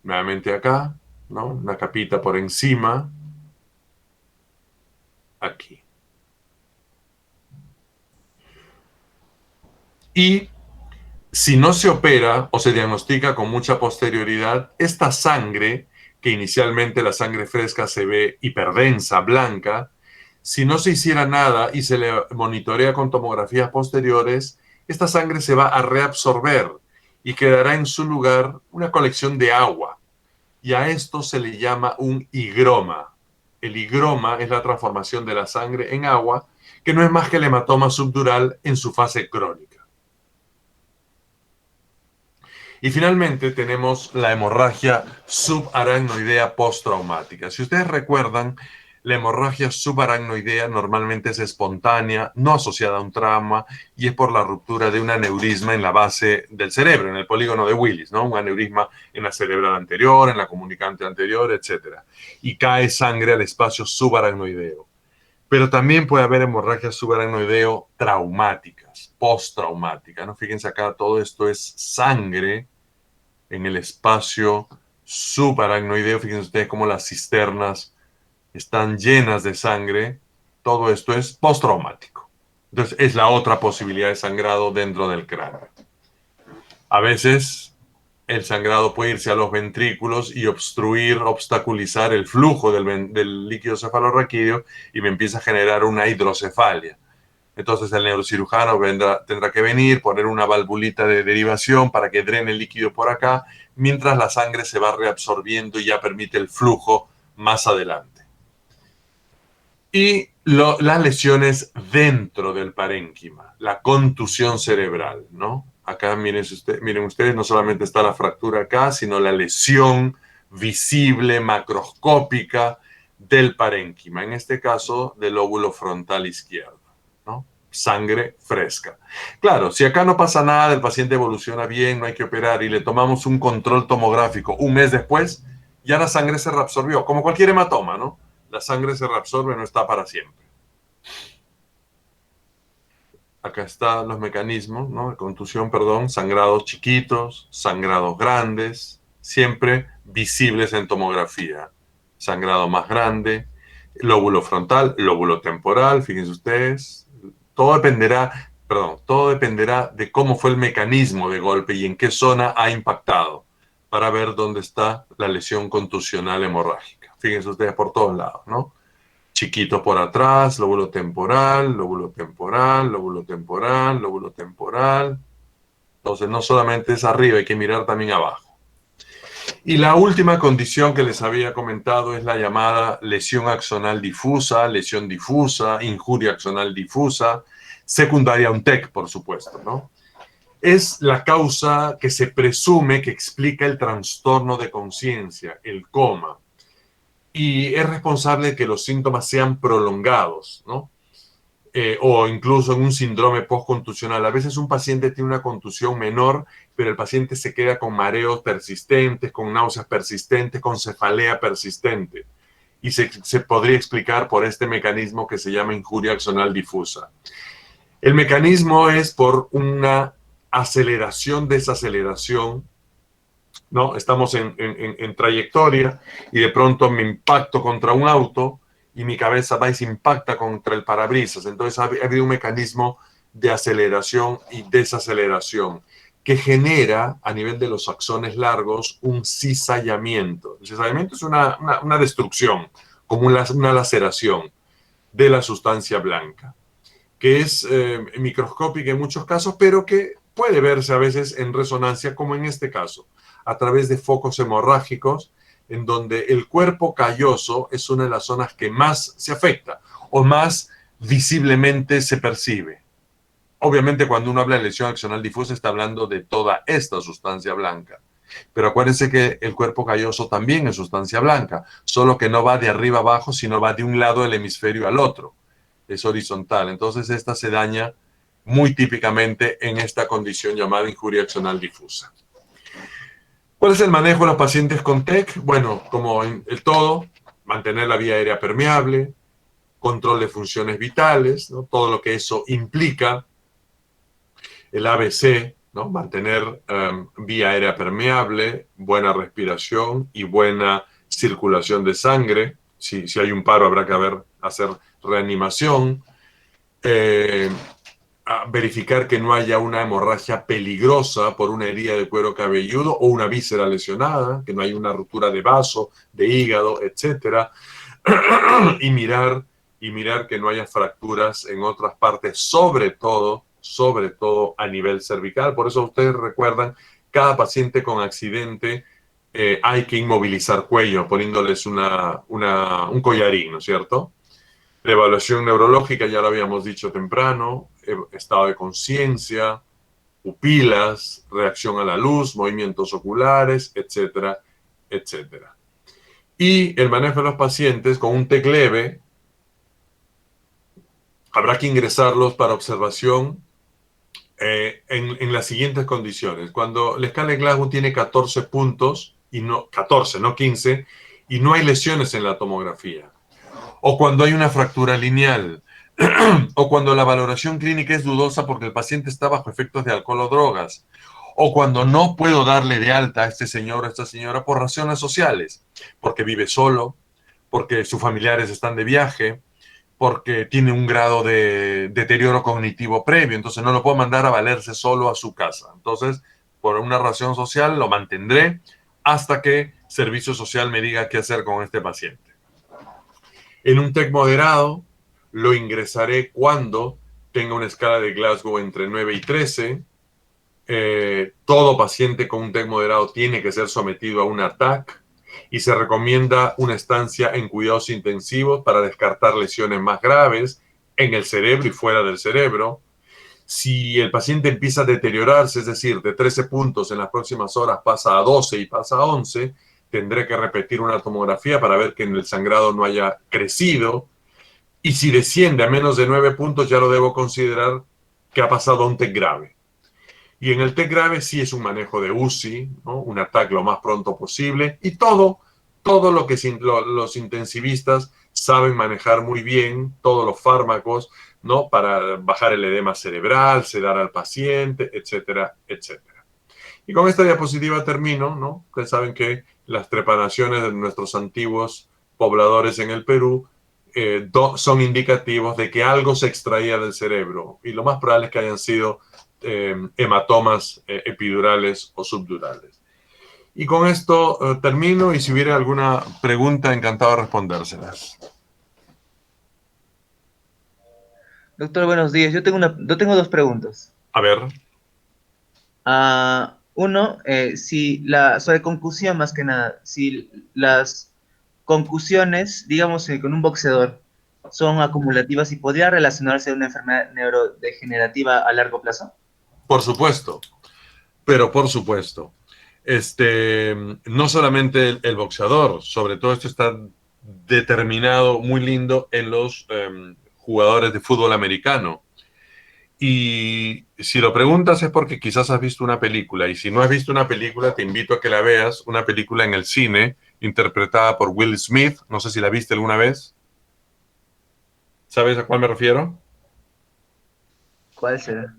Nuevamente acá, ¿no? Una capita por encima, aquí. Y si no se opera o se diagnostica con mucha posterioridad, esta sangre, que inicialmente la sangre fresca se ve hiperdensa, blanca, si no se hiciera nada y se le monitorea con tomografías posteriores, esta sangre se va a reabsorber y quedará en su lugar una colección de agua. Y a esto se le llama un higroma. El higroma es la transformación de la sangre en agua, que no es más que el hematoma subdural en su fase crónica. Y finalmente tenemos la hemorragia subaracnoidea postraumática. Si ustedes recuerdan, la hemorragia subaracnoidea normalmente es espontánea, no asociada a un trauma, y es por la ruptura de un aneurisma en la base del cerebro, en el polígono de Willis, ¿no? Un aneurisma en la cerebral anterior, en la comunicante anterior, etc. Y cae sangre al espacio subaracnoideo. Pero también puede haber hemorragias subaracnoideo traumáticas, postraumáticas, ¿no? Fíjense acá, todo esto es sangre en el espacio subaracnoideo. Fíjense ustedes cómo las cisternas están llenas de sangre. Todo esto es postraumático. Entonces, es la otra posibilidad de sangrado dentro del cráneo. A veces, el sangrado puede irse a los ventrículos y obstruir, obstaculizar el flujo del líquido cefalorraquídeo y me empieza a generar una hidrocefalia. Entonces el neurocirujano tendrá que venir, poner una valvulita de derivación para que drene el líquido por acá, mientras la sangre se va reabsorbiendo y ya permite el flujo más adelante. Y las lesiones dentro del parénquima, la contusión cerebral, ¿no? Acá miren ustedes, no solamente está la fractura acá, sino la lesión visible, macroscópica del parénquima, en este caso del lóbulo frontal izquierdo, ¿no? Sangre fresca. Claro, si acá no pasa nada, el paciente evoluciona bien, no hay que operar y le tomamos un control tomográfico un mes después, ya la sangre se reabsorbió, como cualquier hematoma, ¿no? La sangre se reabsorbe, no está para siempre. Acá están los mecanismos, ¿no? De contusión, perdón, sangrados chiquitos, sangrados grandes, siempre visibles en tomografía. Sangrado más grande, lóbulo frontal, lóbulo temporal, fíjense ustedes. Todo dependerá de cómo fue el mecanismo de golpe y en qué zona ha impactado para ver dónde está la lesión contusional hemorrágica. Fíjense ustedes por todos lados, ¿no? Chiquito por atrás, lóbulo temporal, lóbulo temporal, lóbulo temporal, lóbulo temporal. Entonces, no solamente es arriba, hay que mirar también abajo. Y la última condición que les había comentado es la llamada lesión axonal difusa, injuria axonal difusa, secundaria a un TEC, por supuesto, ¿no? Es la causa que se presume que explica el trastorno de conciencia, el coma. y es responsable de que los síntomas sean prolongados, ¿no? O incluso en un síndrome postcontusional. A veces un paciente tiene una contusión menor, pero el paciente se queda con mareos persistentes, con náuseas persistentes, con cefalea persistente. Y se podría explicar por este mecanismo que se llama injuria axonal difusa. El mecanismo es por una aceleración, desaceleración, ¿no? Estamos en trayectoria y de pronto me impacto contra un auto y mi cabeza va y se impacta contra el parabrisas. Entonces ha habido un mecanismo de aceleración y desaceleración que genera a nivel de los axones largos un cizallamiento. El cizallamiento es una destrucción, como una laceración de la sustancia blanca, que es microscópica en muchos casos, pero que puede verse a veces en resonancia, como en este caso, a través de focos hemorrágicos, en donde el cuerpo calloso es una de las zonas que más se afecta o más visiblemente se percibe. Obviamente, cuando uno habla de lesión axonal difusa, está hablando de toda esta sustancia blanca. Pero acuérdense que el cuerpo calloso también es sustancia blanca, solo que no va de arriba abajo, sino va de un lado del hemisferio al otro. Es horizontal. Entonces, esta se daña muy típicamente en esta condición llamada injuria axonal difusa. ¿Cuál es el manejo de los pacientes con TEC? Bueno, como en el todo, mantener la vía aérea permeable, control de funciones vitales, ¿no? Todo lo que eso implica, el ABC, ¿no? Mantener vía aérea permeable, buena respiración y buena circulación de sangre. Si hay un paro, habrá que hacer reanimación. Verificar que no haya una hemorragia peligrosa por una herida de cuero cabelludo o una víscera lesionada, que no haya una ruptura de vaso, de hígado, etcétera. y mirar que no haya fracturas en otras partes, sobre todo a nivel cervical. Por eso ustedes recuerdan, cada paciente con accidente hay que inmovilizar cuello, poniéndoles un collarín, ¿no es cierto? La evaluación neurológica, ya lo habíamos dicho temprano, estado de conciencia, pupilas, reacción a la luz, movimientos oculares, etcétera, etcétera. Y el manejo de los pacientes con un TEC leve, habrá que ingresarlos para observación en las siguientes condiciones. Cuando la escala de Glasgow tiene 14 puntos, y no 14, no 15, y no hay lesiones en la tomografía, o cuando hay una fractura lineal, o cuando la valoración clínica es dudosa porque el paciente está bajo efectos de alcohol o drogas, o cuando no puedo darle de alta a este señor o a esta señora por razones sociales, porque vive solo, porque sus familiares están de viaje, porque tiene un grado de deterioro cognitivo previo, entonces no lo puedo mandar a valerse solo a su casa. Entonces, por una razón social, lo mantendré hasta que servicio social me diga qué hacer con este paciente. En un TEC moderado, lo ingresaré cuando tenga una escala de Glasgow entre 9 y 13. Todo paciente con un TEC moderado tiene que ser sometido a un ATAC y se recomienda una estancia en cuidados intensivos para descartar lesiones más graves en el cerebro y fuera del cerebro. Si el paciente empieza a deteriorarse, es decir, de 13 puntos en las próximas horas pasa a 12 y pasa a 11, tendré que repetir una tomografía para ver que en el sangrado no haya crecido. Y si desciende a menos de 9 puntos, ya lo debo considerar que ha pasado a un TEC grave. Y en el TEC grave sí es un manejo de UCI, ¿no? Un ataque lo más pronto posible y todo lo que los intensivistas saben manejar muy bien, todos los fármacos, ¿no? Para bajar el edema cerebral, sedar al paciente, etcétera, etcétera. Y con esta diapositiva termino, ¿no? Ustedes saben que las trepanaciones de nuestros antiguos pobladores en el Perú son indicativos de que algo se extraía del cerebro y lo más probable es que hayan sido hematomas epidurales o subdurales. Y con esto termino y si hubiera alguna pregunta, encantado de respondérselas. Doctor, buenos días. Yo tengo dos preguntas. A ver. Uno, sobre concusión más que nada, si las concusiones, digamos, con un boxeador son acumulativas y podría relacionarse a una enfermedad neurodegenerativa a largo plazo. Por supuesto, pero por supuesto. No solamente el boxeador, sobre todo esto está determinado muy lindo en los jugadores de fútbol americano. Y si lo preguntas es porque quizás has visto una película, y si no has visto una película, te invito a que la veas, una película en el cine, interpretada por Will Smith, no sé si la viste alguna vez, ¿sabes a cuál me refiero? ¿Cuál será?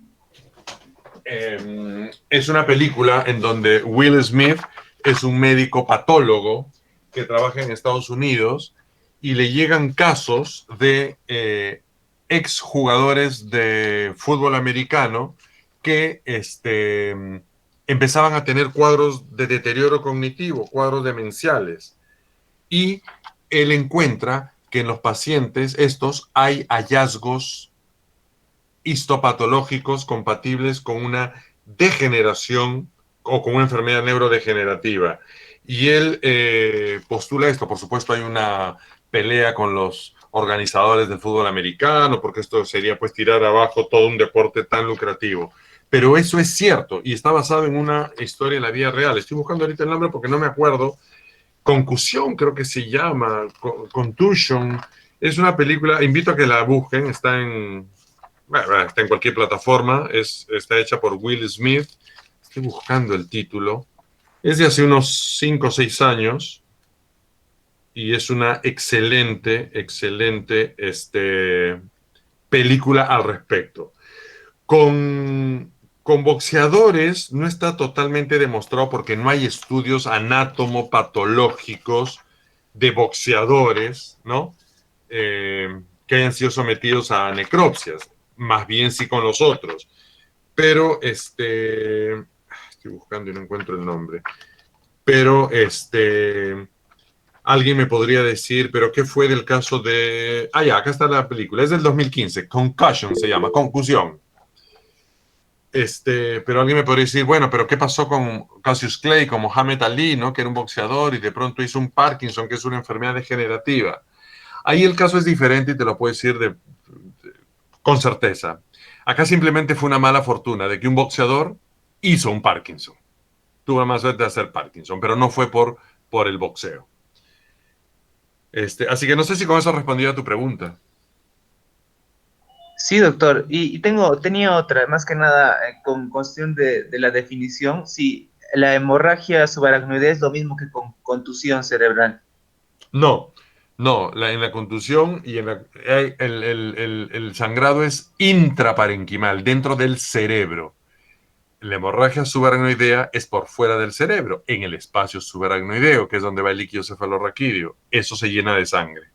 Es una película en donde Will Smith es un médico patólogo que trabaja en Estados Unidos y le llegan casos de exjugadores de fútbol americano que empezaban a tener cuadros de deterioro cognitivo, cuadros demenciales. Y él encuentra que en los pacientes estos hay hallazgos histopatológicos compatibles con una degeneración o con una enfermedad neurodegenerativa. Y él postula esto. Por supuesto, hay una pelea con los organizadores del fútbol americano, porque esto sería pues tirar abajo todo un deporte tan lucrativo. Pero eso es cierto y está basado en una historia en la vida real. Estoy buscando ahorita el nombre porque no me acuerdo. Concusión, creo que se llama, Contusion. Es una película, invito a que la busquen, bueno, está en cualquier plataforma, está hecha por Will Smith. Estoy buscando el título. Es de hace unos 5 o 6 años y es una excelente, excelente película al respecto. Con boxeadores no está totalmente demostrado porque no hay estudios anátomo-patológicos de boxeadores, ¿no? Que hayan sido sometidos a necropsias, más bien sí con los otros. Pero estoy buscando y no encuentro el nombre. Pero alguien me podría decir, pero ¿qué fue del caso de... Ah, ya, acá está la película, es del 2015, Concussion se llama, Concusión. Pero alguien me podría decir, bueno, pero ¿qué pasó con Cassius Clay, con Muhammad Ali, ¿no? Que era un boxeador y de pronto hizo un Parkinson, que es una enfermedad degenerativa? Ahí el caso es diferente y te lo puedo decir con certeza. Acá simplemente fue una mala fortuna de que un boxeador hizo un Parkinson. Tuvo más suerte de hacer Parkinson, pero no fue por el boxeo. Así que no sé si con eso he respondido a tu pregunta. Sí, doctor. Y tenía otra, más que nada, con cuestión de la definición, si la hemorragia subaracnoidea es lo mismo que con contusión cerebral. No, no, en la contusión y el sangrado es intraparenquimal, dentro del cerebro. La hemorragia subaracnoidea es por fuera del cerebro, en el espacio subaracnoideo, que es donde va el líquido cefalorraquídeo. Eso se llena de sangre.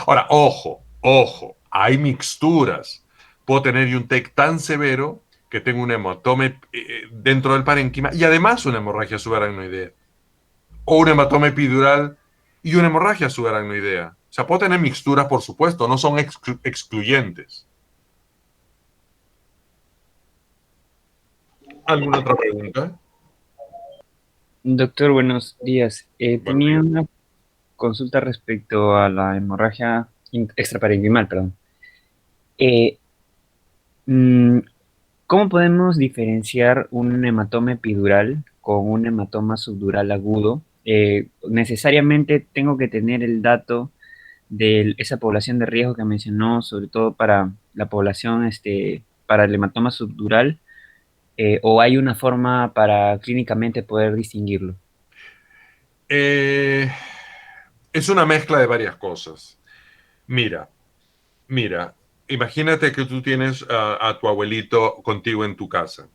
Ahora, ojo, ojo, hay mixturas. Puedo tener un TEC tan severo que tengo un hematome dentro del parénquima y además una hemorragia subaracnoidea. O un hematoma epidural y una hemorragia subaracnoidea. O sea, puedo tener mixturas, por supuesto, no son excluyentes. ¿Alguna otra pregunta? Doctor, buenos días. Buenos Tenía días. una consulta respecto a la hemorragia extraparenquimal, perdón. Eh, mm, ¿Cómo podemos diferenciar un hematoma epidural con un hematoma subdural agudo? Necesariamente tengo que tener el dato de esa población de riesgo que mencionó, sobre todo para la población, para el hematoma subdural, o hay una forma para clínicamente poder distinguirlo. Eh, es una mezcla de varias cosas. Mira, mira, imagínate que tú tienes a tu abuelito contigo en tu casa,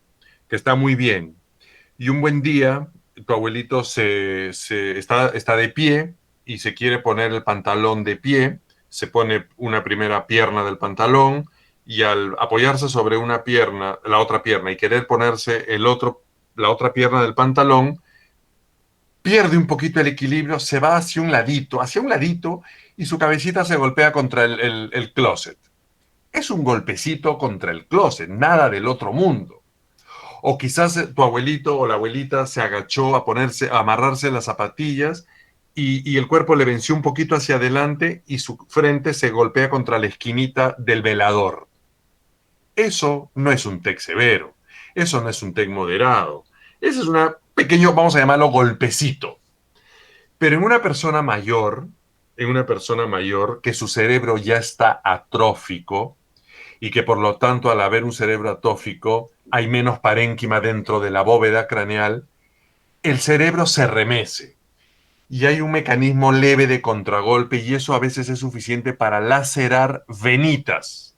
que está muy bien, y un buen día tu abuelito está de pie y se quiere poner el pantalón de pie, se pone una primera pierna del pantalón y al apoyarse sobre una pierna, la otra pierna y querer ponerse la otra pierna del pantalón, pierde un poquito el equilibrio, se va hacia un ladito y su cabecita se golpea contra el closet. Es un golpecito contra el closet, nada del otro mundo. O quizás tu abuelito o la abuelita se agachó a amarrarse las zapatillas y el cuerpo le venció un poquito hacia adelante y su frente se golpea contra la esquinita del velador. Eso no es un TEC severo, eso no es un TEC moderado. Ese es un pequeño, vamos a llamarlo golpecito. Pero en una persona mayor, en una persona mayor que su cerebro ya está atrófico y que por lo tanto al haber un cerebro atófico hay menos parénquima dentro de la bóveda craneal, el cerebro se remece y hay un mecanismo leve de contragolpe y eso a veces es suficiente para lacerar venitas.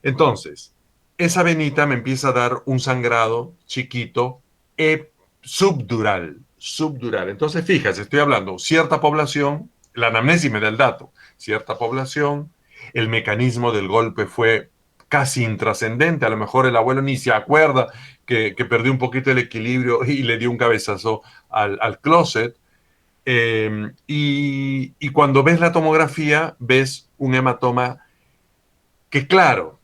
Entonces, esa venita me empieza a dar un sangrado chiquito subdural. Entonces, fíjate, estoy hablando cierta población, la anamnesis me da el dato, cierta población, el mecanismo del golpe fue casi intrascendente, a lo mejor el abuelo ni se acuerda que perdió un poquito el equilibrio y le dio un cabezazo al closet, y cuando ves la tomografía, ves un hematoma que, claro,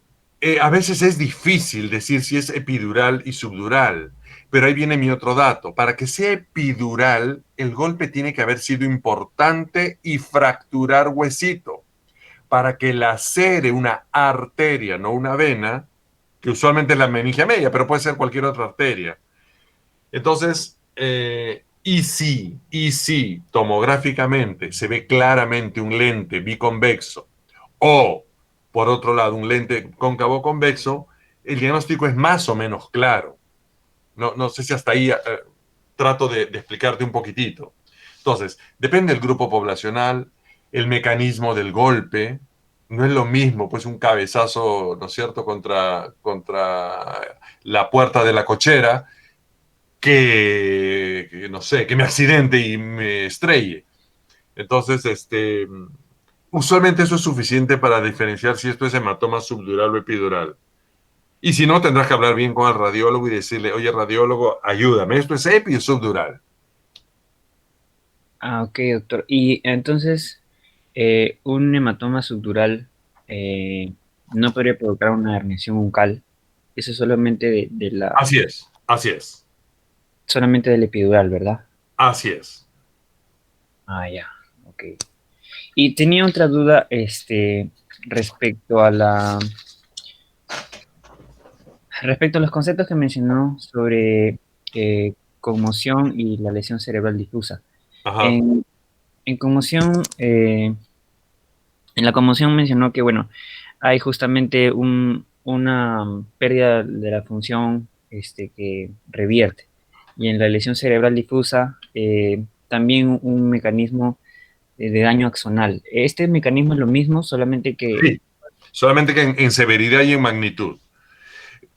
a veces es difícil decir si es epidural y subdural, pero ahí viene mi otro dato. Para que sea epidural, el golpe tiene que haber sido importante y fracturar huesito. Para que lacere una arteria, no una vena, que usualmente es la meningia media, pero puede ser cualquier otra arteria. Entonces, y si tomográficamente se ve claramente un lente biconvexo o, por otro lado, un lente cóncavo convexo, el diagnóstico es más o menos claro. No sé si hasta ahí trato de explicarte un poquitito. Entonces, depende del grupo poblacional, el mecanismo del golpe. No es lo mismo, pues, un cabezazo, ¿no es cierto?, contra la puerta de la cochera, no sé, que me accidente y me estrelle. Entonces, usualmente eso es suficiente para diferenciar si esto es hematoma subdural o epidural. Y si no, tendrás que hablar bien con el radiólogo y decirle, oye, radiólogo, ayúdame, ¿esto es epi o subdural? Ah, ok, doctor. Y entonces, un hematoma subdural no podría provocar una herniación uncal. Eso es solamente Así es, así es, solamente del epidural, ¿verdad? así es. Ah, ya, ok. Y tenía otra duda, respecto a respecto a los conceptos que mencionó sobre conmoción y la lesión cerebral difusa. Ajá, En, en conmoción, en la conmoción mencionó que, bueno, hay justamente una pérdida de la función que revierte. Y en la lesión cerebral difusa, también un mecanismo de daño axonal. Este mecanismo es lo mismo, solamente que... sí, solamente que en severidad y en magnitud.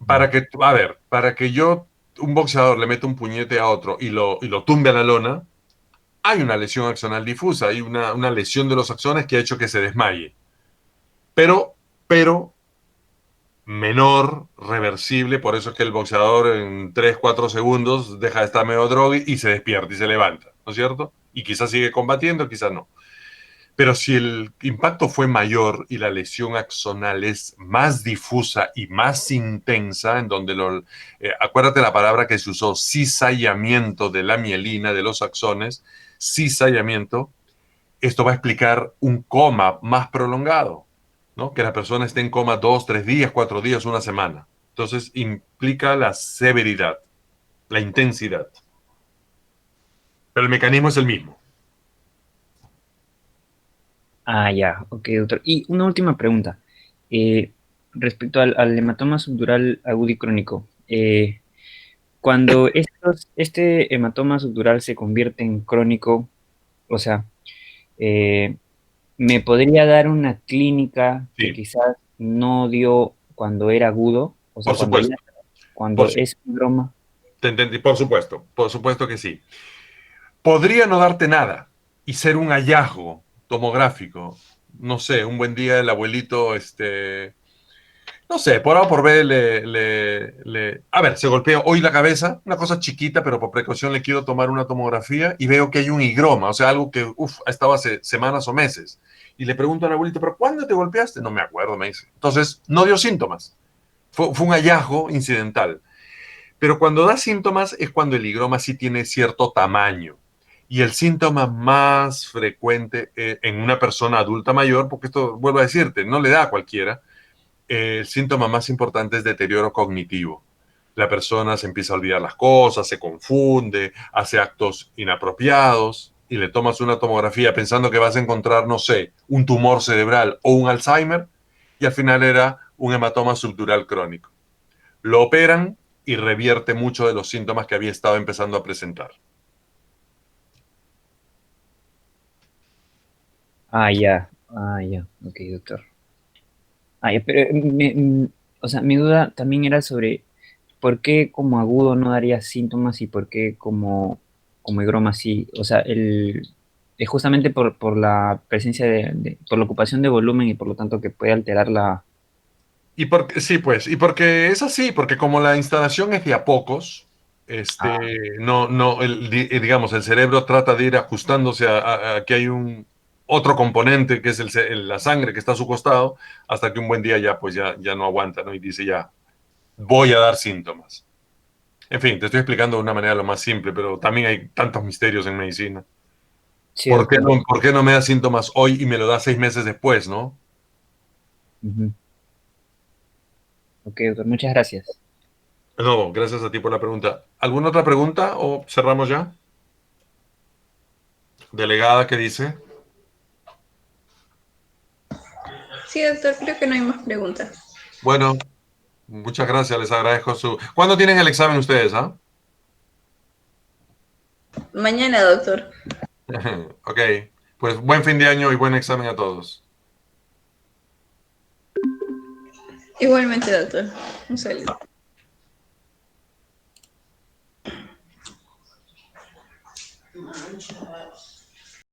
Para que yo, un boxeador, le meta un puñete a otro y lo tumbe a la lona, hay una lesión axonal difusa, hay una lesión de los axones que ha hecho que se desmaye. Pero menor, reversible, por eso es que el boxeador en 3 4 segundos deja de estar medio droga y se despierta y se levanta, ¿no es cierto? Y quizás sigue combatiendo, quizás no. Pero si el impacto fue mayor y la lesión axonal es más difusa y más intensa, en donde acuérdate la palabra que se usó, cizallamiento de la mielina de los axones, cizallamiento, esto va a explicar un coma más prolongado, ¿no? Que la persona esté en coma 2, 3 días, 4 días, una semana. Entonces implica la severidad, la intensidad. Pero el mecanismo es el mismo. Ah, ya, ok, doctor. Y una última pregunta. Eh, Respecto al hematoma subdural agudo y crónico. Cuando este hematoma subdural se convierte en crónico, o sea, eh, ¿me podría dar una clínica que Sí, quizás no dio cuando era agudo? O sea, por supuesto. Por, cuando su- es broma. Te entendí, por supuesto que sí. Podría no darte nada y ser un hallazgo tomográfico. No sé, un buen día el abuelito, no sé, por A o por B a ver, se golpea hoy la cabeza, una cosa chiquita, pero por precaución le quiero tomar una tomografía y veo que hay un higroma, o sea, algo que, ha estado hace semanas o meses. Y le pregunto al abuelito, ¿pero cuándo te golpeaste? No me acuerdo, me dice. Entonces, no dio síntomas. Fue un hallazgo incidental. Pero cuando da síntomas es cuando el higroma sí tiene cierto tamaño. Y el síntoma más frecuente en una persona adulta mayor, porque esto, vuelvo a decirte, no le da a cualquiera, el síntoma más importante es deterioro cognitivo. La persona se empieza a olvidar las cosas, se confunde, hace actos inapropiados. y le tomas una tomografía pensando que vas a encontrar, no sé, un tumor cerebral o un Alzheimer, y al final era un hematoma subdural crónico. Lo operan y revierte muchos de los síntomas que había estado empezando a presentar. Ok, doctor. Pero o sea, mi duda también era sobre por qué como agudo no daría síntomas y por qué como higroma sí. O sea, es justamente por la presencia por la ocupación de volumen y por lo tanto que puede alterar la... Y porque, sí, pues, y porque es así, porque como la instalación es de a pocos, Ah, digamos, el cerebro trata de ir ajustándose a que hay un otro componente que es la sangre que está a su costado, hasta que un buen día ya, pues ya no aguanta, ¿no? Y dice ya, voy a dar síntomas. En fin, te estoy explicando de una manera lo más simple, pero también hay tantos misterios en medicina. sí, doctor. ¿Por qué no me da síntomas hoy y me lo da 6 meses después, no? Ujú. Ok, doctor, muchas gracias. No, gracias a ti por la pregunta. ¿Alguna otra pregunta o cerramos ya? Delegada, ¿qué dice? Sí, doctor, creo que no hay más preguntas. Bueno, muchas gracias, les agradezco su... ¿Cuándo tienen el examen ustedes, ah? Mañana, doctor. Ok, pues buen fin de año y buen examen a todos. Igualmente, doctor. Un saludo.